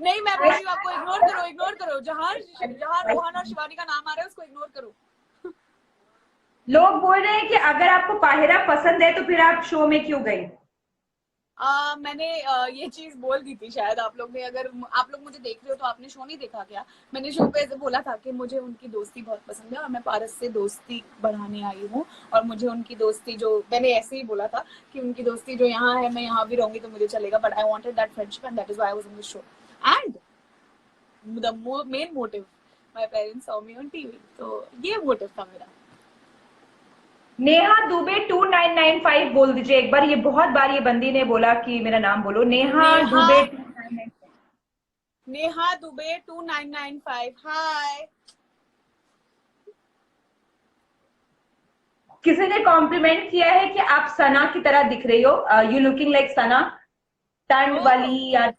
नहीं, मैं बोल रही हूँ आपको, इग्नोर करो, इग्नोर करो, जहाँ जहाँ रोहन और शिवानी का नाम आ रहा है उसको इग्नोर करो। लोग बोल रहे हैं कि अगर आपको पाहिरा पसंद है तो फिर आप शो में क्यों गई? मैंने ये चीज बोल दी थी शायद आप लोग ने, अगर आप लोग मुझे देख रहे हो तो आपने शो नहीं देखा क्या? मैंने शो पे बोला था कि मुझे उनकी दोस्ती बहुत पसंद है और मैं पारस से दोस्ती बढ़ाने आई हूँ, और मुझे उनकी दोस्ती जो, मैंने ऐसे ही बोला था कि उनकी दोस्ती जो यहाँ है, मैं यहाँ भी रहूंगी तो मुझे चलेगा, but I wanted that friendship and that is why I was in this show and the main motive, my parents saw me on TV, तो ये मोटिव था मेरा। नेहा दुबे 2995 बोल दीजिए एक बार, ये बहुत बार ये बंदी ने बोला कि मेरा नाम बोलो। नेहा नेहा दुबे 2995। नेहा दुबे 2995, हाय। किसी ने कॉम्प्लीमेंट किया है कि आप सना की तरह दिख रही हो, you looking like Sana, turn वाली या।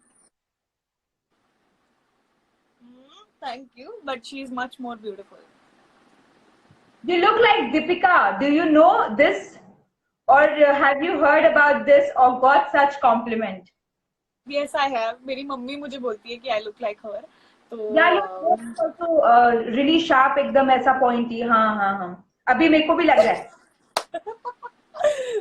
Thank you, but she is much more beautiful. You look like Deepika. Do you know this or have you heard about this or got such compliment? Yes, I have. मेरी mummy मुझे बोलती है कि I look like her. तो Yeah, your nose is also really sharp, एकदम ऐसा pointy. हाँ हाँ हाँ, अभी मेरे को भी लग रहा है।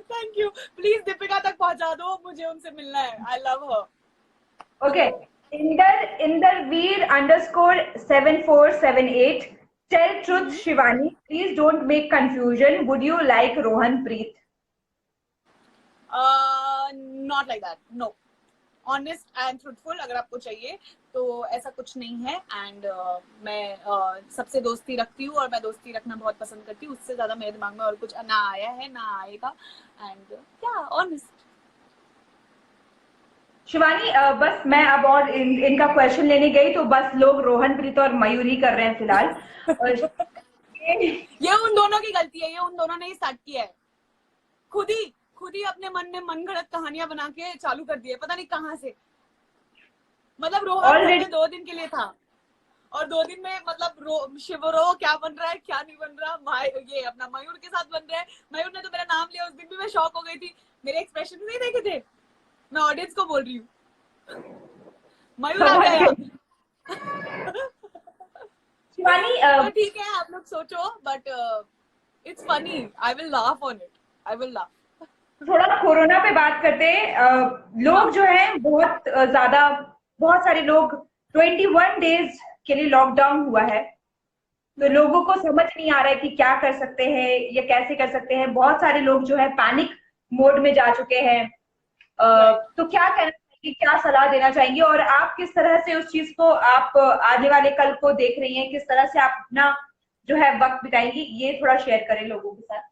थैंक यू, प्लीज दीपिका तक पहुंचा दो, मुझे उनसे मिलना है, I love her. Okay, Inderveer underscore 7478. Tell truth, Shivani. Please don't make confusion. Would you like Rohan Preet? Not like that, no. Honest and truthful अगर आपको चाहिए तो ऐसा कुछ नहीं है, एंड मैं सबसे दोस्ती रखती हूँ और मैं दोस्ती रखना बहुत पसंद करती हूँ, उससे ज्यादा मेरे दिमाग में और कुछ ना आया है ना आएगा, एंड या ऑनेस्ट। शिवानी बस मैं अब और इनका क्वेश्चन लेने गई तो बस लोग रोहन प्रीत और मयूरी कर रहे हैं फिलहाल। और ये उन दोनों की गलती है, ये उन दोनों ने ही स्टार्ट किया है, खुद ही अपने मन में मनगढ़ंत कहानियां बना के चालू कर दी है, पता नहीं कहाँ से। मतलब रोहन घर में 2 दिन के लिए था और 2 दिन में मतलब शिवरो क्या बन रहा है क्या नहीं बन रहा, ये अपना मयूर के साथ बन रहा है। मयूर ने तो मेरा नाम लिया, उस दिन भी मैं शॉक हो गई थी, मेरे एक्सप्रेशन नहीं देखे थे, मैं ऑडियंस को बोल रही हूँ, मयूर आ गया। शिवानी तो ठीक है आप लोग सोचो, but it's funny, I will laugh on it, I will laugh. थोड़ा कोरोना पे बात करते हैं। लोग जो है बहुत ज्यादा, बहुत सारे लोग 21 डेज के लिए लॉकडाउन हुआ है, तो लोगों को समझ नहीं आ रहा है कि क्या कर सकते हैं या कैसे कर सकते हैं। बहुत सारे लोग जो है पैनिक मोड में जा चुके हैं। तो क्या कहना चाहेंगे, क्या सलाह देना चाहेंगे, और आप किस तरह से उस चीज को आप आने वाले कल को देख रही हैं, किस तरह से आप अपना जो है वक्त बिताएंगी, ये थोड़ा शेयर करें लोगों के साथ।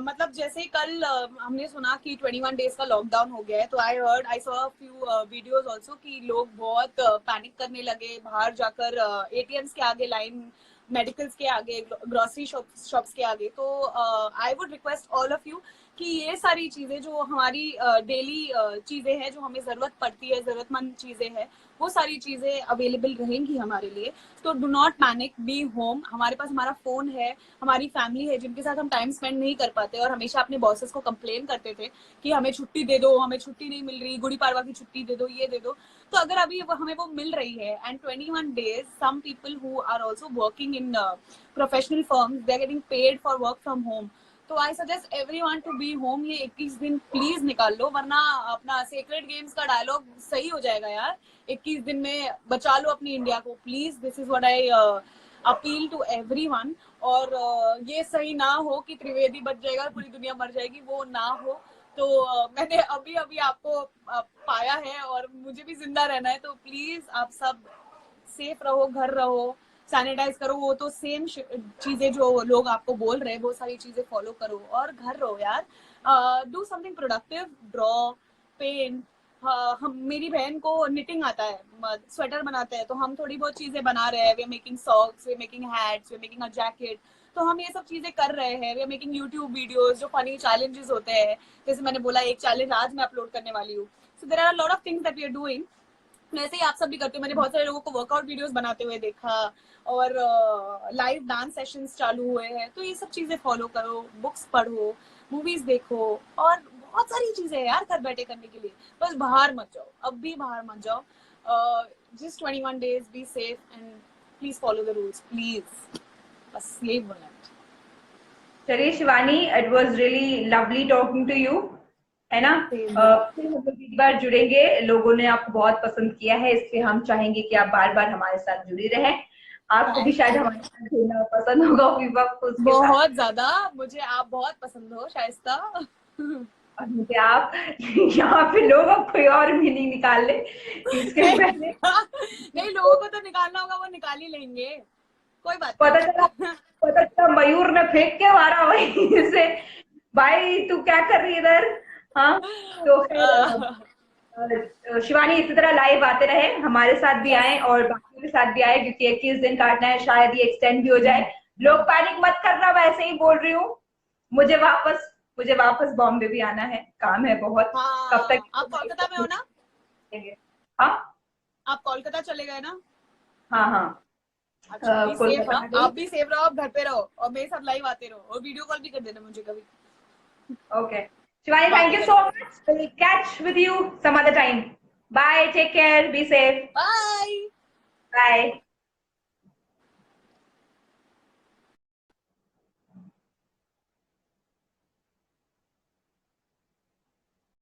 मतलब जैसे ही कल हमने सुना कि 21 डेज का लॉकडाउन हो गया है, तो I saw few videos also कि लोग बहुत पैनिक करने लगे, बाहर जाकर एटीएम्स के आगे लाइन, मेडिकल्स के आगे, ग्रोसरी शॉप्स के आगे। तो I would request all of you कि ये सारी चीजें जो हमारी डेली चीजें हैं, जो हमें जरूरत पड़ती है, जरूरतमंद चीजें हैं, वो सारी चीजें अवेलेबल रहेंगी हमारे लिए। तो do not panic, be home. हमारे पास हमारा फोन है, हमारी फैमिली है जिनके साथ हम टाइम स्पेंड नहीं कर पाते और हमेशा अपने बॉसेस को कंप्लेन करते थे कि हमें छुट्टी दे दो, हमें छुट्टी नहीं मिल रही, गुड़ी पाड़वा की छुट्टी दे दो, ये दे दो। तो अगर अभी हमें वो मिल रही है, and 21 days, some people who are also working in professional firms, they are getting paid for work from home. तो I suggest everyone to be home. ये 21 दिन प्लीज निकाल लो, वरना अपना सेक्रेड गेम्स का डायलॉग सही हो जाएगा यार। 21 दिन में बचा लो अपनी इंडिया को please, this is what I appeal to everyone. और ये सही ना हो कि त्रिवेदी बच जाएगा पूरी दुनिया मर जाएगी, वो ना हो। तो मैंने अभी अभी आपको पाया है और मुझे भी जिंदा रहना है, तो प्लीज आप सब सेफ रहो, घर रहो, सैनिटाइज करो, वो तो सेम चीजें जो लोग आपको बोल रहे हैं वो सारी चीजें फॉलो करो और घर रहो यार। Do something productive, draw, paint. हम, मेरी बहन को निटिंग आता है, स्वेटर बनाते हैं, तो हम थोड़ी बहुत चीजें बना रहे हैं। We are making socks, we are making hats, we are making a jacket. तो हम ये सब चीजें कर रहे हैं। We are making YouTube videos जो फनी चैलेंजेस होते हैं, जैसे मैंने बोला एक चैलेंज आज मैं अपलोड करने वाली हूँ। So there are a lot of things that we are doing. वैसे ही आप सब भी करते हो, मैंने बहुत सारे लोगों को वर्कआउट वीडियोस बनाते हुए देखा, और लाइव डांस सेशंस चालू हुए हैं, तो ये सब चीजें फॉलो करो, बुक्स पढ़ो, मूवीज देखो, और बहुत सारी चीजें हैं यार घर बैठे करने के लिए। बस बाहर मत जाओ, अब भी बाहर मत जाओ। Just 21 days, be safe and please follow the rules, please. बस यही बोलना है। चलिए Shivani, it was really lovely talking to you, है ना। फिर हम लोग एक बार जुड़ेंगे, लोगों ने आपको बहुत पसंद किया है, इसलिए हम चाहेंगे कि आप बार बार हमारे साथ जुड़ी रहें। आपको भी शायद हमारे साथ जुड़ना पसंद होगा फीफा फूड्स के साथ। बहुत ज्यादा, मुझे आप बहुत पसंद हो शाइस्ता। और मुझे आप, यहाँ पे लोग अब कोई और मीनिंग निकाल ले इसके पहले। नहीं, लोगों को तो निकालना होगा, वो निकाल ही लेंगे, कोई बात पता चला, नहीं। पता चला मयूर ने फेंक के मारा वहीं से, भाई तू क्या कर रही है इधर। हाँ, तो फिर शिवानी इसी तरह लाइव आते रहे, हमारे साथ भी आए और बाकियों के साथ भी आए, क्योंकि 21 दिन काटना है, शायद ये एक्सटेंड भी हो जाए। लोग पैनिक मत करना, वैसे ही बोल रही हूँ। मुझे वापस मुझे वापस बॉम्बे भी आना है, काम है बहुत। कब हाँ, आप कोलकाता में हो ना? तक? हाँ आप कोलकाता चले गए ना? हाँ हाँ। अच्छा, बी सेफ। कोलकाता हाँ, आ गई। आप भी सेफ रहो, आप घर पे रहो, और मेरे साथ लाइव आते रहो, और वीडियो कॉल भी कर देना मुझे कभी। Okay. Shivani, thank बातें you so करते much. We'll catch with you some other time. Bye. Take care. Be safe. Bye. Bye.